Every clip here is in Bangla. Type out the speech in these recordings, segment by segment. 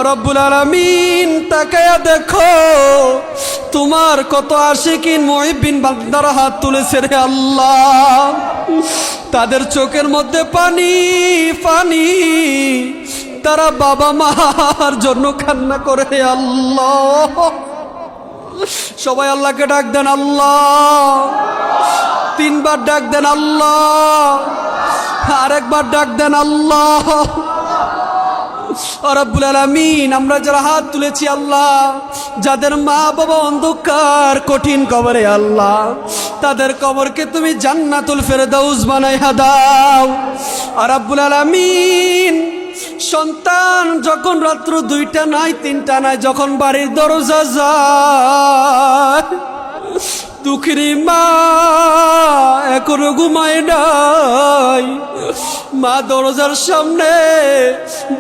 রব্বুল আলামিন তাকায়া দেখো তোমার কত আশিকিন মুহিব্বিন বান্দারা হাত তুলেছে রে আল্লাহ, তাদের চোখের মধ্যে পানি পানি, তারা বাবা মার জন্য কান্না করে রে আল্লাহ। সবাই আল্লাহকে ডাক দেন আল্লাহ, তিনবার ডাক দেন আল্লাহ, আরেকবার ডাক দেন আল্লাহ। রব্বুল আলামিন আমরা যারা হাত তুলেছি আল্লাহ, যাদের মা বাবা অন্ধকার কঠিন কবরে আল্লাহ, তাদের কবরকে তুমি জান্নাতুল ফেরদাউস বানাইয়া দাও। রব্বুল আলামিন সন্তান যখন রাত্র 2টা নাই 3টা নাই যখন বাড়ির দরজা যায়, দুঃখী মা এখনো ঘুমায় নাই, মা দরজার সামনে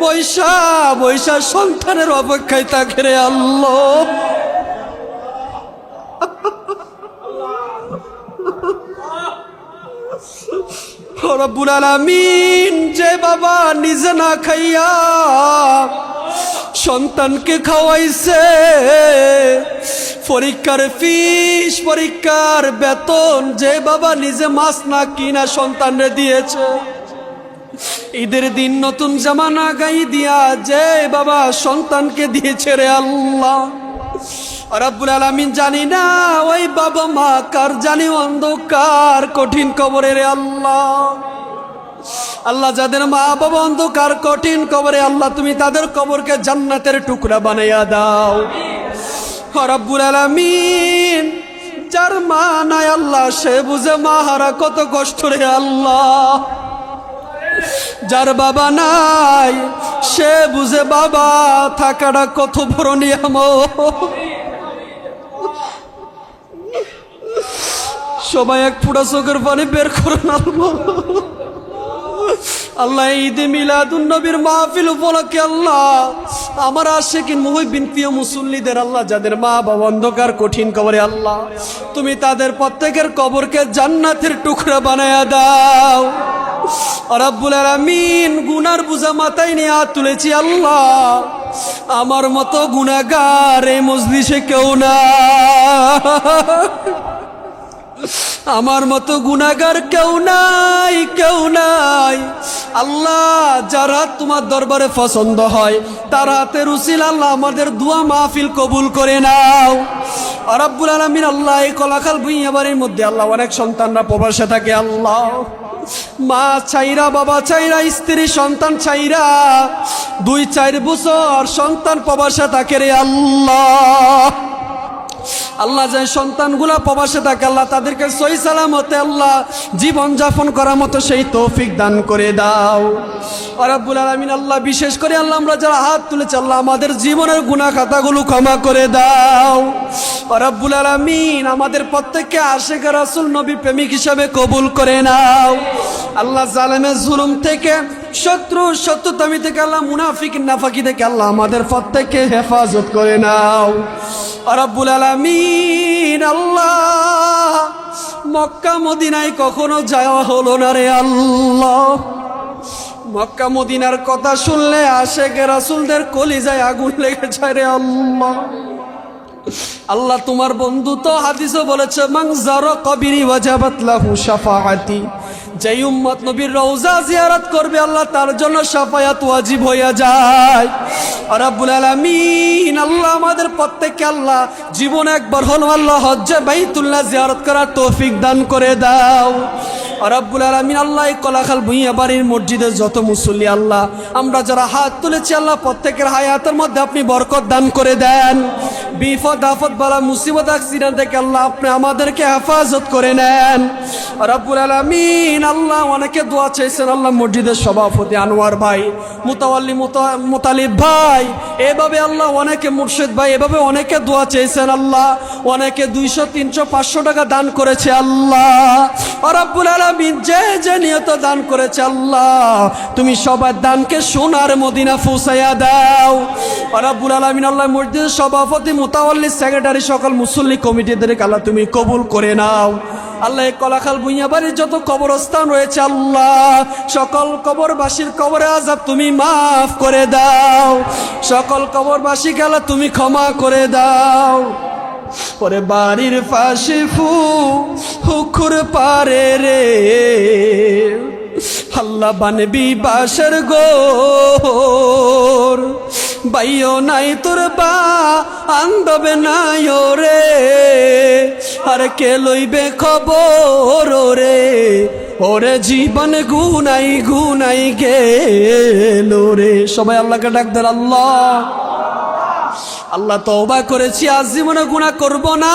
বৈশা বৈশা সন্তানের অপেক্ষায় থাকে রে আল্লাহ। রব্বুল আলামিন যে বাবা নিজে না খাইয়া সন্তানকে খাওয়াইছে, পরীক্ষার ফিস পরীক্ষার বেতন যে বাবা নিজে মাছ না কিনা সন্তানরে দিয়েছে, ঈদের দিন নতুন জামা না গাই দিয়া যে বাবা সন্তানকে দিয়েছে রে আল্লাহ। রব্বুল আলামিন জানি না ওই বাবা মা কার জানি অন্ধকার কঠিন কবরে রে আল্লাহ। আল্লাহ যাদের মা বাবা অন্ধকার কঠিন কবরে আল্লাহ তুমি তাদের কবরকে জান্নাতের টুকরা বানাইয়া দাও। রব্বুল আলামিন যার মা নাই আল্লাহ সে বুঝে মা হারা কত কষ্ট রে আল্লাহ, যার বাবা নাই সে বুঝে বাবা থাকাটা কত বড় নিয়ামত। সবাই এক ফুটা চোখের পানি বের করেন আল্লাহ। আল্লাহ ঈদে মিলাদুন নবীর মাহফিল উপলক্ষে আল্লাহ আমার আশিকিন মুহিব্বিন প্রিয় মুসল্লিদের আল্লাহ যাদের মা বাবা অন্ধকার কঠিন কবরে আল্লাহ তুমি তাদের প্রত্যেকের কবরকে জান্নাতের টুকরা বানায়া দাও। রব্বুল আলামিন গুনার বোঝা মাথায় নিয়ে হাত তুলেছি আল্লাহ, আমার মতো গুনাহগার এই মজলিসে কেউ না, আমার মতো গুনাহগার কেউ নাই কেউ নাই। আল্লাহ যারা তোমার দরবারে পছন্দ হয় তার হাতের উসিলা আল্লাহ আমাদের দোয়া মাহফিল কবুল করে নাও। রব্বুল আলামিন আল্লাহ এই কলাখাল ভুইয়া বাড়ির মধ্যে আল্লাহ অনেক সন্তানরা প্রবাসে থাকে আল্লাহ, মা চাইরা বাবা চাইরা স্ত্রী সন্তান চাইরা 2-4 বছর সন্তান প্রবাসে থাকে রে আল্লাহ। আল্লাহ যে সন্তানগুলা প্রবাসে থাকে আল্লাহ তাদেরকে সহি সালামতে আল্লাহ জীবন যাপন করার মতো সেই তৌফিক দান করে দাও। রব্বুল আলামিন আল্লাহ বিশেষ করে আল্লাহ আমরা যারা হাত তুলেছি আল্লাহ আমাদের জীবনের গুনাহ খাতাগুলো ক্ষমা করে দাও। রব্বুল আলামিন আমাদের প্রত্যেককে আশিক রাসূল নবী প্রেমিক হিসাবে কবুল করে নাও। আল্লাহ জালেমের জুলুম থেকে শত্রু শত্রুতামি থেকে আল্লাহ মুনাফিক নাফাকি থেকে আল্লাহ আমাদের প্রত্যেককে হেফাজত করে নাও। রব্বুল আলামিন আল্লাহ মক্কা মদিনায় কখনো যাওয়া হলো না রে আল্লাহ, মক্কা মদিনার কথা শুনলে আশিক রাসূলদের কলিজায় আগুন লেগে যায় রে আল্লাহ। আল্লাহ তোমার বন্ধু তো হাদিসে বলেছে মান যারা কবরি ওয়াজাবাত লাহু শাফাআতি, যেই উম্মত নবীর রওজা জিয়ারত করবে আল্লাহ তার জন্য শাফায়াত ওয়াজিব হয়ে যায়। রব্বুল আলামিন আল্লাহ আমাদের প্রত্যেককে আল্লাহ জীবনে একবার হলো আল্লাহ হজ্জে বাইতুল্লাহ জিয়ারত করার তৌফিক দান করে দাও। রব্বুল আলামিন আল্লাহ এই কলাখাল ভুইয়া বাড়ির মসজিদের যত মুসল্লি আল্লাহ আমরা যারা হাত তুলেছি আল্লাহ প্রত্যেকের হায়াতের মধ্যে আপনি বরকত দান করে দেন। বিপদ আপদ বালা মুসিবত অ্যাক্সিডেন্ট থেকে আল্লাহ আপনি আমাদেরকে হেফাজত করে নেন। রব্বুল আলামিন আল্লাহ অনেকে দোয়া চাইছেন আল্লাহ মসজিদের সভাপতি আনোয়ার ভাই, মুতাওয়াল্লি মুতালিব ভাই, এভাবে আল্লাহ অনেকে মুর্শিদ ভাই, এভাবে অনেকে দোয়া চেয়েছেন আল্লাহ, অনেকে 200 300 500 টাকা দান করেছে আল্লাহ। রব্বুল আলামিন যে যে নিয়ত দান করেছে আল্লাহ তুমি সবার দানকে সোনার মদিনা পৌঁছায়া দাও। রব্বুল আলামিন আল্লাহ মসজিদের সভাপতি মুতাওয়াল্লি সেক্রেটারি সকল মুসল্লি কমিটিদের আল্লাহ তুমি কবুল করে নাও। আল্লাহ এই কলাখাল ভুইয়াবাড়ির যত কবরস্থান রয়েছে আল্লাহ সকল কবরবাসীর কবরে আযাব তুমি মাফ করে দাও, সকল কবরবাসীকে আল্লাহ তুমি ক্ষমা করে দাও। ওরে বাড়ির পাশে পুকুর পারে রে আল্লাহ বানবি বাসর গোর, বাইও নাই তোর বা আন্দবে নাই রে, আর কে লইবে খবর রে, ওরে জীবন গুনাই গুনাই গেল রে। সবাই আল্লাহকে ডাক দেন আল্লাহ। আল্লাহ তওবা করেছি, আজ জীবনে গুনাহ করব না।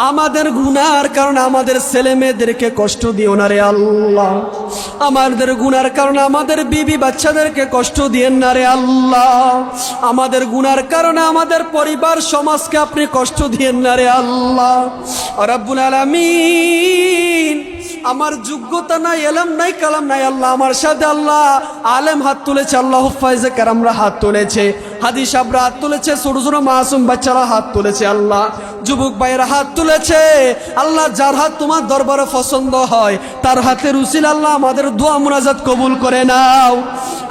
আমাদের গুনার কারণে আমাদের ছেলে মেয়েদেরকে কষ্ট দিও না রে আল্লাহ, আমাদের গুনার কারণে আমাদের বিবি বাচ্চাদেরকে কষ্ট দিয়েন না রে আল্লাহ, আমাদের গুনার কারণে আমাদের পরিবার সমাজকে আপনি কষ্ট দিয়েন না রে আল্লাহ রাব্বুল আলামিন। আমার যোগ্যতা নাই, এলম নাই, কালাম নাই আল্লাহ, আমার সাথে আল্লাহ আলেম হাত তুলেছে, আল্লাহ হুফাইজে কেরামরা হাত তুলেছে, হাদিস সাহেবরা হাত তুলেছে, ছোট ছোট মাসুম বাচ্চারা হাত তুলেছে, আল্লাহ যুবক ভাইয়েরা হাত তুলেছে। আল্লাহ যার হাত তোমার দরবারে পছন্দ হয় তার হাতের উসিলা আল্লাহ আমাদের দোয়া মুনাজাত কবুল করে নাও।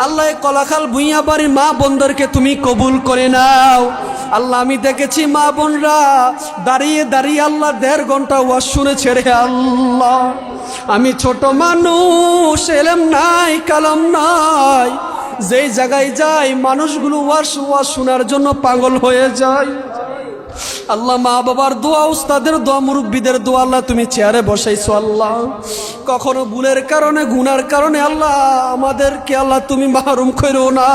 আল্লাহ এই কলাখাল ভুইয়াবাড়ির মা বোনদেরকে তুমি কবুল করে নাও। আল্লাহ আমি দেখেছি মা বোনরা দাঁড়িয়ে দাঁড়িয়ে আল্লাহ 1.5 ঘন্টা ওয়াজ শুনেছে রে আল্লাহ। আমি ছোট মানুষ, এলেম নাই, কালাম নাই, যেই জায়গায় যাই মানুষগুলো ওয়াজ শোনার জন্য পাগল হয়ে যায়। আল্লাহ মা বাবার দোয়া, উস্তাদের দোয়া, মুরব্বীদের দোয়া আল্লাহ তুমি চেয়ারে বসাইছো আল্লাহ। কখনো ভুলের কারণে গুনার কারণে আল্লাহ আমাদেরকে আল্লাহ তুমি মাহরুম করো না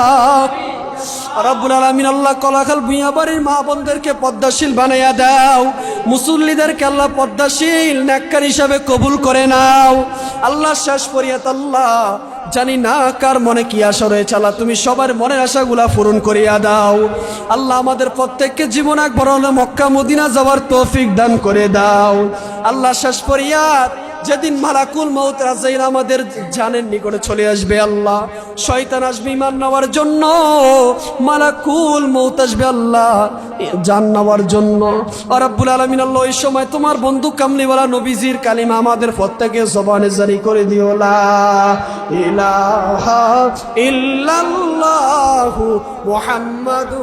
রাব্বুল আলামিন। আল্লাহ কলাখাল ভুইয়াবাড়ির মা বোনদেরকে পদ্মাশীল বানাইয়া দাও, মুসল্লিদেরকে আল্লাহ পদ্মাশীল নেককার হিসাবে কবুল করে নাও। আল্লাহ শেষ পরিয়াত আল্লাহ জানি না কার মনে কি আশা রয়েছে আল্লাহ তুমি সবার মনের আশাগুলা পূরণ করিয়া দাও। আল্লাহ আমাদের প্রত্যেককে জীবন একবার হলে মক্কা মদিনা যাওয়ার তৌফিক দান করে দাও। আল্লাহ শেষ পরিয়াত যেদিন মালাকুল মউত আজরাইল আমাদের জানের নিকটে চলে আসবে আল্লাহ, শয়তান আসবে ঈমান নেওয়ার জন্য, মালাকুল মউত আসবে আল্লাহ জান নেওয়ার জন্য। রব্বুল আলামিন আল্লাহ ওই সময় তোমার বন্ধু কামলিওয়ালা নবীজির কালিমা আমাদের প্রত্যেকের জবানে জারি করে দিও, লা ইলাহা ইল্লাল্লাহু মুহাম্মাদুর